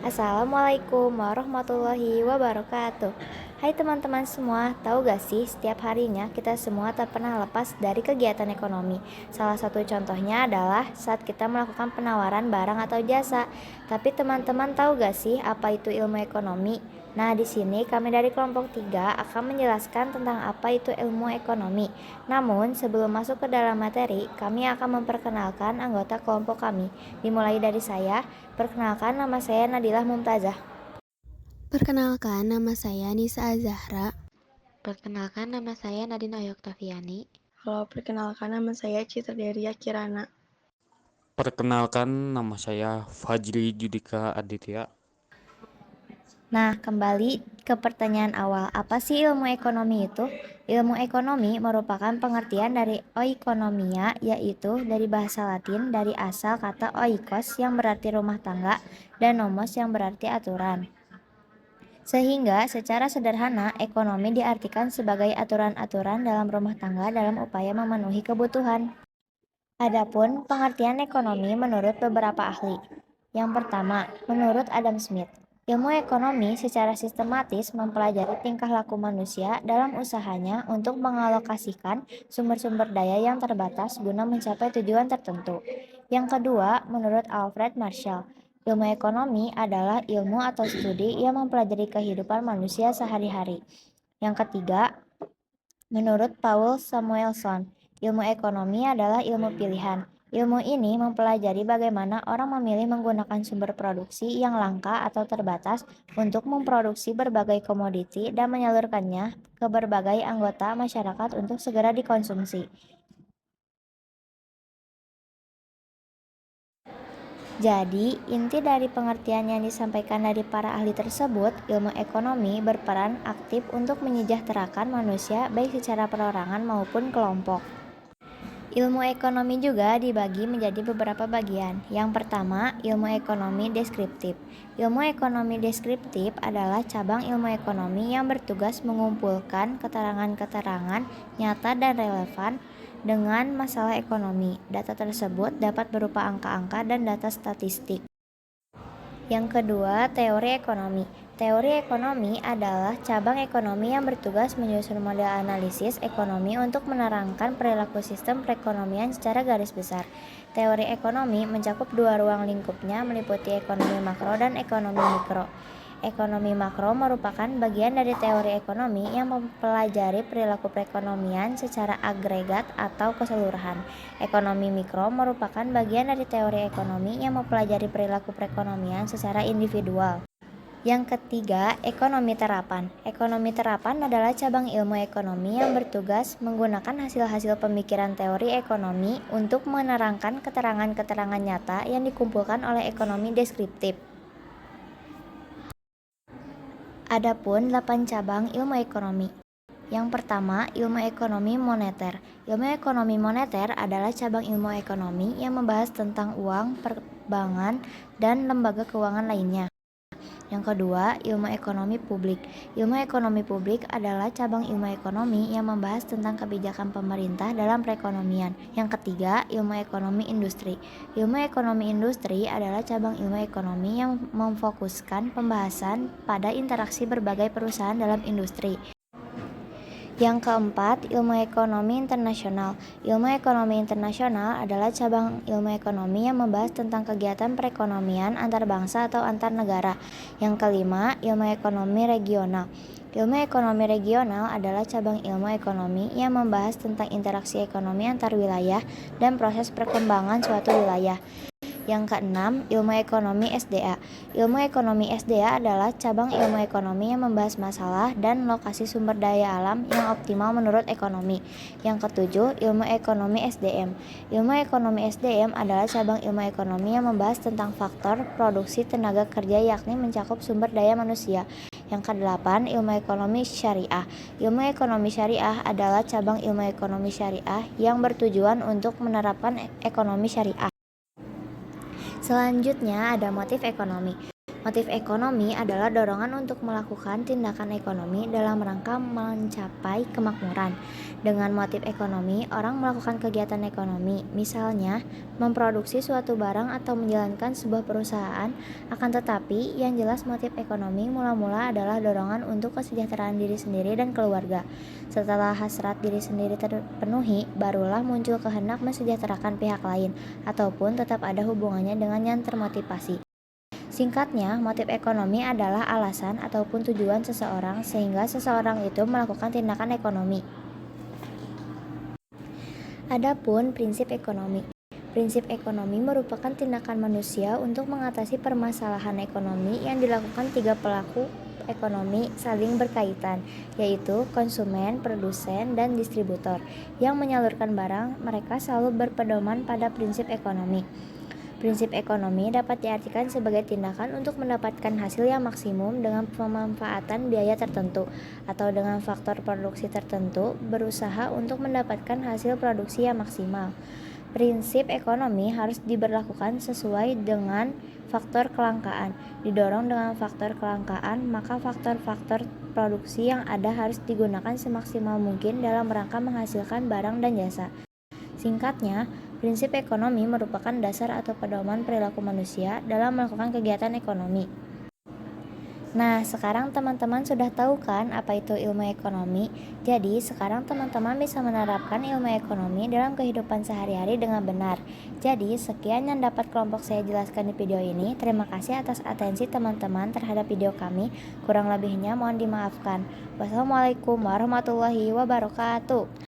Assalamualaikum warahmatullahi wabarakatuh. Hai teman-teman semua, tahu gak sih setiap harinya kita semua tak pernah lepas dari kegiatan ekonomi. Salah satu contohnya adalah saat kita melakukan penawaran barang atau jasa. Tapi teman-teman tahu gak sih apa itu ilmu ekonomi? Nah, di sini kami dari kelompok 3 akan menjelaskan tentang apa itu ilmu ekonomi. Namun, sebelum masuk ke dalam materi, kami akan memperkenalkan anggota kelompok kami. Dimulai dari saya. Perkenalkan, nama saya Nadilah Mumtazah. Perkenalkan, nama saya Nisa Azahra. Perkenalkan, nama saya Nadine Ayoktaviani. Halo, perkenalkan nama saya Citra Deria Kirana. Perkenalkan, nama saya Fajri Judika Aditya. Nah, kembali ke pertanyaan awal, apa sih ilmu ekonomi itu? Ilmu ekonomi merupakan pengertian dari oikonomia, yaitu dari bahasa Latin dari asal kata oikos yang berarti rumah tangga dan nomos yang berarti aturan. Sehingga secara sederhana, ekonomi diartikan sebagai aturan-aturan dalam rumah tangga dalam upaya memenuhi kebutuhan. Adapun pengertian ekonomi menurut beberapa ahli. Yang pertama, menurut Adam Smith, ilmu ekonomi secara sistematis mempelajari tingkah laku manusia dalam usahanya untuk mengalokasikan sumber-sumber daya yang terbatas guna mencapai tujuan tertentu. Yang kedua, menurut Alfred Marshall, ilmu ekonomi adalah ilmu atau studi yang mempelajari kehidupan manusia sehari-hari. Yang ketiga, menurut Paul Samuelson, ilmu ekonomi adalah ilmu pilihan. Ilmu ini mempelajari bagaimana orang memilih menggunakan sumber produksi yang langka atau terbatas untuk memproduksi berbagai komoditi dan menyalurkannya ke berbagai anggota masyarakat untuk segera dikonsumsi. Jadi, inti dari pengertian yang disampaikan dari para ahli tersebut, ilmu ekonomi berperan aktif untuk menyejahterakan manusia baik secara perorangan maupun kelompok. Ilmu ekonomi juga dibagi menjadi beberapa bagian. Yang pertama, ilmu ekonomi deskriptif. Ilmu ekonomi deskriptif adalah cabang ilmu ekonomi yang bertugas mengumpulkan keterangan-keterangan nyata dan relevan dengan masalah ekonomi. Data tersebut dapat berupa angka-angka dan data statistik. Yang kedua, teori ekonomi. Teori ekonomi adalah cabang ekonomi yang bertugas menyusun model analisis ekonomi untuk menerangkan perilaku sistem perekonomian secara garis besar. Teori ekonomi mencakup dua ruang lingkupnya, meliputi ekonomi makro dan ekonomi mikro. Ekonomi makro merupakan bagian dari teori ekonomi yang mempelajari perilaku perekonomian secara agregat atau keseluruhan. Ekonomi mikro merupakan bagian dari teori ekonomi yang mempelajari perilaku perekonomian secara individual. Yang ketiga, ekonomi terapan. Ekonomi terapan adalah cabang ilmu ekonomi yang bertugas menggunakan hasil-hasil pemikiran teori ekonomi untuk menerangkan keterangan-keterangan nyata yang dikumpulkan oleh ekonomi deskriptif. Adapun 8 cabang ilmu ekonomi. Yang pertama, ilmu ekonomi moneter. Ilmu ekonomi moneter adalah cabang ilmu ekonomi yang membahas tentang uang, perbankan, dan lembaga keuangan lainnya. Yang kedua, ilmu ekonomi publik. Ilmu ekonomi publik adalah cabang ilmu ekonomi yang membahas tentang kebijakan pemerintah dalam perekonomian. Yang ketiga, ilmu ekonomi industri. Ilmu ekonomi industri adalah cabang ilmu ekonomi yang memfokuskan pembahasan pada interaksi berbagai perusahaan dalam industri. Yang keempat, ilmu ekonomi internasional. Ilmu ekonomi internasional adalah cabang ilmu ekonomi yang membahas tentang kegiatan perekonomian antar bangsa atau antar negara. Yang kelima, ilmu ekonomi regional. Ilmu ekonomi regional adalah cabang ilmu ekonomi yang membahas tentang interaksi ekonomi antar wilayah dan proses perkembangan suatu wilayah. Yang keenam, ilmu ekonomi SDA. Ilmu ekonomi SDA adalah cabang ilmu ekonomi yang membahas masalah dan lokasi sumber daya alam yang optimal menurut ekonomi. Yang ketujuh, ilmu ekonomi SDM. Ilmu ekonomi SDM adalah cabang ilmu ekonomi yang membahas tentang faktor produksi tenaga kerja yakni mencakup sumber daya manusia. Yang kedelapan, ilmu ekonomi syariah. Ilmu ekonomi syariah adalah cabang ilmu ekonomi syariah yang bertujuan untuk menerapkan ekonomi syariah. Selanjutnya ada motif ekonomi. Motif ekonomi adalah dorongan untuk melakukan tindakan ekonomi dalam rangka mencapai kemakmuran. Dengan motif ekonomi, orang melakukan kegiatan ekonomi, misalnya memproduksi suatu barang atau menjalankan sebuah perusahaan. Akan tetapi, yang jelas motif ekonomi mula-mula adalah dorongan untuk kesejahteraan diri sendiri dan keluarga. Setelah hasrat diri sendiri terpenuhi, barulah muncul kehendak mensejahterakan pihak lain, ataupun tetap ada hubungannya dengan yang termotivasi. Singkatnya, motif ekonomi adalah alasan ataupun tujuan seseorang sehingga seseorang itu melakukan tindakan ekonomi. Adapun prinsip ekonomi. Prinsip ekonomi merupakan tindakan manusia untuk mengatasi permasalahan ekonomi yang dilakukan tiga pelaku ekonomi saling berkaitan, yaitu konsumen, produsen, dan distributor, yang menyalurkan barang. Mereka selalu berpedoman pada prinsip ekonomi. Prinsip ekonomi dapat diartikan sebagai tindakan untuk mendapatkan hasil yang maksimum dengan pemanfaatan biaya tertentu, atau dengan faktor produksi tertentu berusaha untuk mendapatkan hasil produksi yang maksimal. Prinsip ekonomi harus diberlakukan sesuai dengan faktor kelangkaan. Didorong dengan faktor kelangkaan, maka faktor-faktor produksi yang ada harus digunakan semaksimal mungkin dalam rangka menghasilkan barang dan jasa. Singkatnya, prinsip ekonomi merupakan dasar atau pedoman perilaku manusia dalam melakukan kegiatan ekonomi. Nah, sekarang teman-teman sudah tahu kan apa itu ilmu ekonomi? Jadi, sekarang teman-teman bisa menerapkan ilmu ekonomi dalam kehidupan sehari-hari dengan benar. Jadi, sekian yang dapat kelompok saya jelaskan di video ini. Terima kasih atas atensi teman-teman terhadap video kami. Kurang lebihnya mohon dimaafkan. Wassalamualaikum warahmatullahi wabarakatuh.